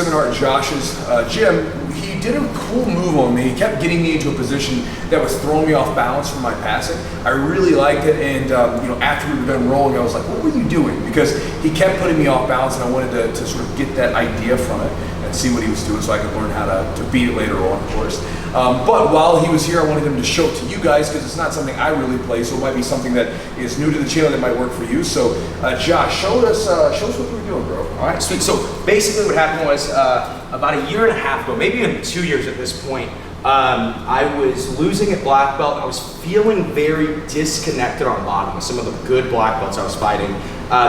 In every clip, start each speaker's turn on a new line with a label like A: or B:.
A: seminar at Josh's gym, he did a cool move on me. He kept getting me into a position that was throwing me off balance from my passing. I really liked it, and you know, after we were done rolling, I was like, what were you doing? Because he kept putting me off balance, and I wanted to sort of get that idea from it and see what he was doing so I could learn how to beat it later on, of course. But while he was here, I wanted him to show it to you guys because it's not something I really play, so it might be something that is new to the channel that might work for you. So Josh, show us what we were doing, bro.
B: All right, sweet. So basically what happened was about a year and a half ago, maybe even 2 years at this point, I was losing at black belt. I was feeling very disconnected on bottom with some of the good black belts I was fighting.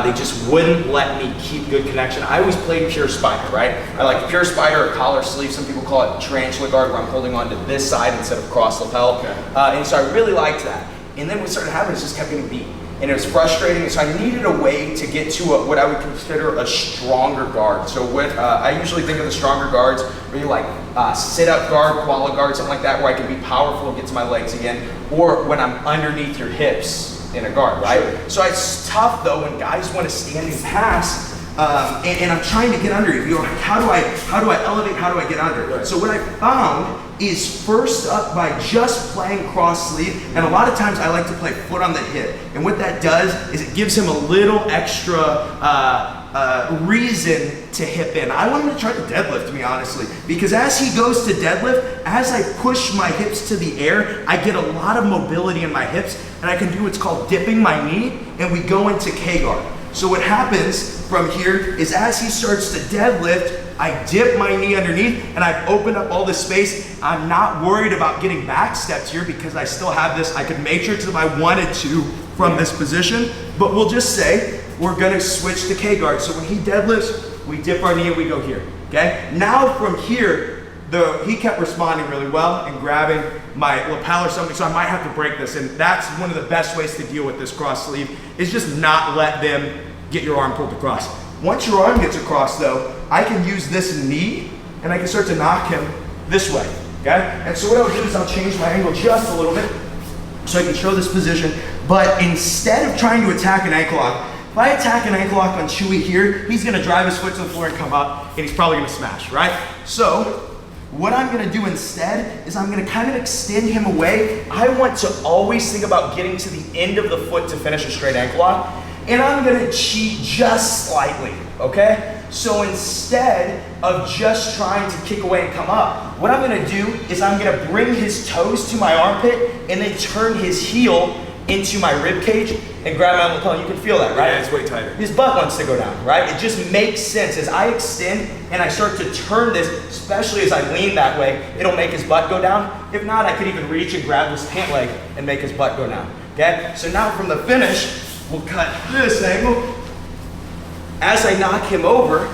B: They just wouldn't let me keep good connection. I always played pure spider, right? I like pure spider or collar sleeve. Some people call it tarantula guard, where I'm holding on to this side instead of cross lapel. Okay. And so I really liked that. And then what started happening is just kept getting beat. And it was frustrating, so I needed a way to get to what I would consider a stronger guard. So what I usually think of the stronger guards, really like sit-up guard, koala guard, something like that, where I can be powerful and get to my legs again, or when I'm underneath your hips in a guard, right? Sure. So it's tough though when guys want to stand and pass, and I'm trying to get under you. You're like, how do I elevate? How do I get under? Right. So what I found is first up by just playing cross sleeve, and a lot of times I like to play foot on the hip, and what that does is it gives him a little extra reason to hip in. I want him to try to deadlift, to be honestly, because as he goes to deadlift, as I push my hips to the air, I get a lot of mobility in my hips, and I can do what's called dipping my knee, and we go into K-guard. So what happens from here is as he starts to deadlift, I dip my knee underneath and I've opened up all this space. I'm not worried about getting back stepped here because I still have this. I could matrix if I wanted to from this position, but we'll just say we're gonna switch to K-guard. So when he deadlifts, we dip our knee and we go here, okay? Now from here, he kept responding really well and grabbing my lapel or something, so I might have to break this, and that's one of the best ways to deal with this cross sleeve, is just not let them get your arm pulled across. Once your arm gets across though, I can use this knee and I can start to knock him this way, okay? And so what I'll do is I'll change my angle just a little bit so I can show this position, but instead of trying to attack an ankle lock, if I attack an ankle lock on Chewy here, he's gonna drive his foot to the floor and come up, and he's probably gonna smash, right? So, what I'm gonna do instead is I'm gonna kind of extend him away. I want to always think about getting to the end of the foot to finish a straight ankle lock, and I'm gonna cheat just slightly, okay? So instead of just trying to kick away and come up, what I'm gonna do is I'm gonna bring his toes to my armpit and then turn his heel into my rib cage and grab my lapel. You can feel that, right?
A: Yeah, it's way tighter.
B: His butt wants to go down, right? It just makes sense. As I extend and I start to turn this, especially as I lean that way, it'll make his butt go down. If not, I could even reach and grab this pant leg and make his butt go down, okay? So now from the finish, we'll cut this angle. As I knock him over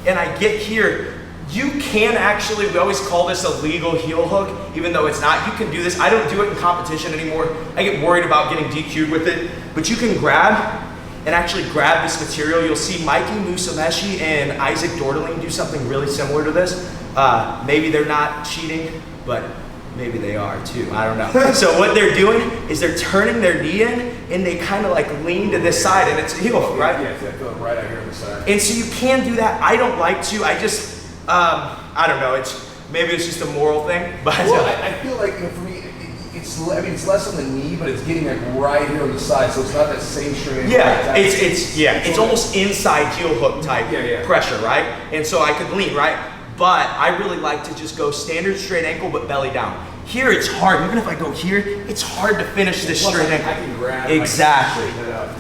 B: and I get here, you can actually, we always call this a legal heel hook, even though it's not. You can do this. I don't do it in competition anymore. I get worried about getting DQ'd with it, but you can grab and actually grab this material. You'll see Mikey Musameshi and Isaac Dordeling do something really similar to this. Maybe they're not cheating, but maybe they are too, I don't know. So what they're doing is they're turning their knee in and they kind of like lean to this side and it's a heel hook, right?
A: Yeah, it's going right out here on the side.
B: And so you can do that. I don't like to, I don't know, maybe it's just a moral thing, but.
A: Well, I feel like, you know, for me, it's less on the knee, but it's getting like right here on the side, so it's not that same straight.
B: Yeah, it's almost inside heel hook type pressure, right? And so I could lean, right? But I really like to just go standard straight ankle, but belly down. Here it's hard, even if I go here, it's hard to finish this straight ankle.
A: I can grab.
B: Exactly.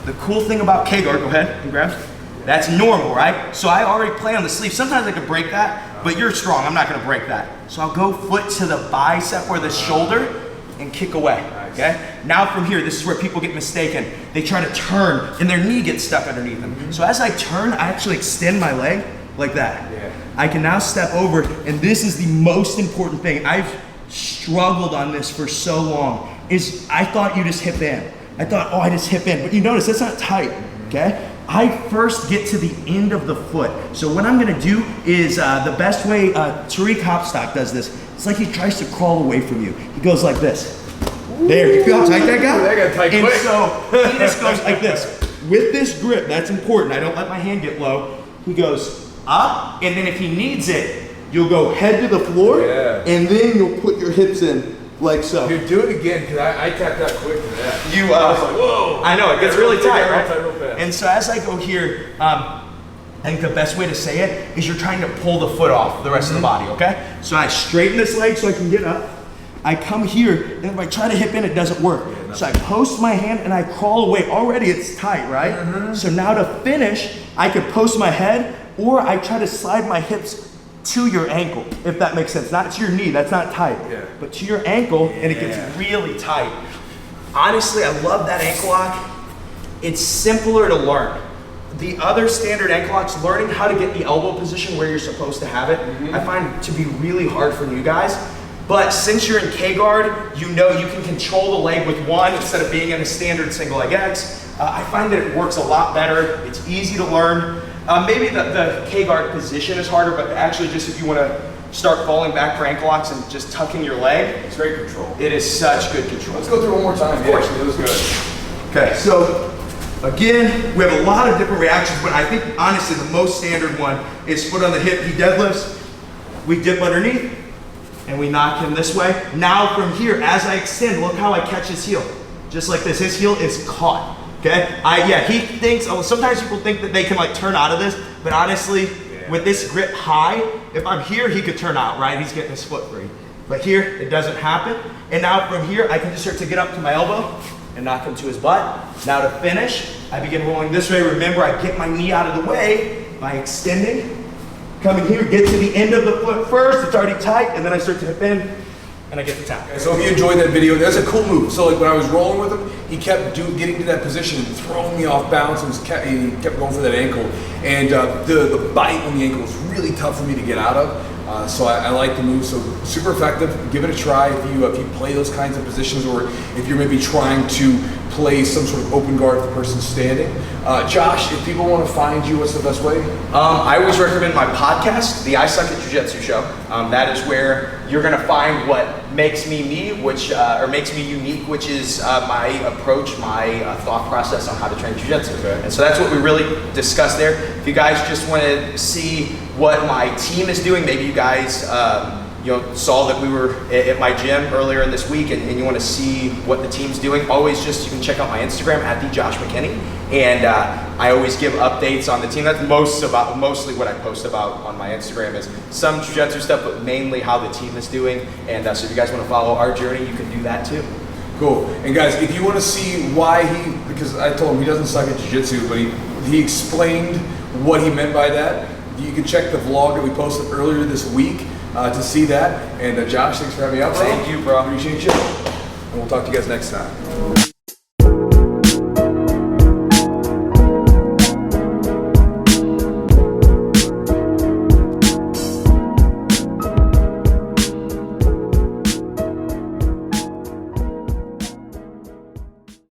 B: The cool thing about K-guard, go ahead and grab. That's normal, right? So I already play on the sleeve. Sometimes I can break that, but you're strong, I'm not gonna break that. So I'll go foot to the bicep or the shoulder and kick away, okay? Now from here, this is where people get mistaken. They try to turn and their knee gets stuck underneath them. So as I turn, I actually extend my leg like that. Yeah. I can now step over, and this is the most important thing. I've struggled on this for so long, is I thought you just hip in. I thought, oh, I just hip in, but you notice that's not tight, okay? I first get to the end of the foot. So what I'm gonna do is, the best way, Tariq Hopstock does this, it's like he tries to crawl away from you. He goes like this. Ooh. There, you feel how tight that got?
A: That got tight
B: and
A: quick.
B: So he just goes like this. With this grip, that's important. I don't let my hand get low. He goes up, and then if he needs it, you'll go head to the floor, and then you'll put your hips in like so.
A: Dude, do it again, because I tapped out quick to that.
B: I was like,
A: whoa.
B: I know, it gets really tight, right?
A: Real fast.
B: And so as I go here, I think the best way to say it is you're trying to pull the foot off the rest of the body, okay? So I straighten this leg so I can get up. I come here, and if I try to hip in, it doesn't work. So I post my hand and I crawl away. Already it's tight, right? So now to finish, I could post my head, or I try to slide my hips to your ankle, if that makes sense. Not to your knee, that's not tight. But to your ankle, and it gets really tight. Honestly, I love that ankle lock. It's simpler to learn. The other standard ankle locks, learning how to get the elbow position where you're supposed to have it, I find to be really hard for new guys. But since you're in K-guard, you know you can control the leg with one instead of being in a standard single leg X. I find that it works a lot better. It's easy to learn. Maybe the K-guard position is harder, but actually just if you want to start falling back for ankle locks and just tucking your leg.
A: It's great control.
B: It is such good control.
A: Let's go through one more time.
B: Of course.
A: It was good.
B: Okay, so again, we have a lot of different reactions, but I think honestly the most standard one is foot on the hip. He deadlifts, we dip underneath, and we knock him this way. Now from here, as I extend, look how I catch his heel. Just like this, his heel is caught, okay? He thinks, sometimes people think that they can like turn out of this, but honestly, with this grip high, if I'm here, he could turn out, right? He's getting his foot free. But here, it doesn't happen. And now from here, I can just start to get up to my elbow and knock him to his butt. Now to finish, I begin rolling this way. Remember, I get my knee out of the way by extending. Coming here, get to the end of the foot first, it's already tight, and then I start to hip in, and I get the tap.
A: So if you enjoyed that video, there's a cool move. So like when I was rolling with him, he kept getting to that position and throwing me off balance, and he kept going for that ankle. And the bite on the ankle was really tough for me to get out of. So I like the move, so super effective. Give it a try if you play those kinds of positions, or if you're maybe trying to play some sort of open guard if the person's standing. Josh, if people want to find you, what's the best way?
B: I always recommend my podcast, the I Suck at Jiu-Jitsu show. That is where you're going to find what makes me me, or makes me unique, which is my approach, my thought process on how to train Jiu-Jitsu.
A: Okay.
B: And so that's what we really discuss there. If you guys just want to see what my team is doing, maybe you guys saw that we were at my gym earlier in this week, and you want to see what the team's doing, you can check out my Instagram at the Josh McKinney, and I always give updates on the team. That's mostly what I post about on my Instagram is some jiu-jitsu stuff, but mainly how the team is doing. And so if you guys want to follow our journey, you can do that too.
A: Cool. And guys, if you want to see why because I told him he doesn't suck at jiu-jitsu, but he explained what he meant by that. You can check the vlog that we posted earlier this week to see that. And Josh, thanks for having me out, bro.
B: Thank you, bro.
A: Appreciate you. And we'll talk to you guys next time.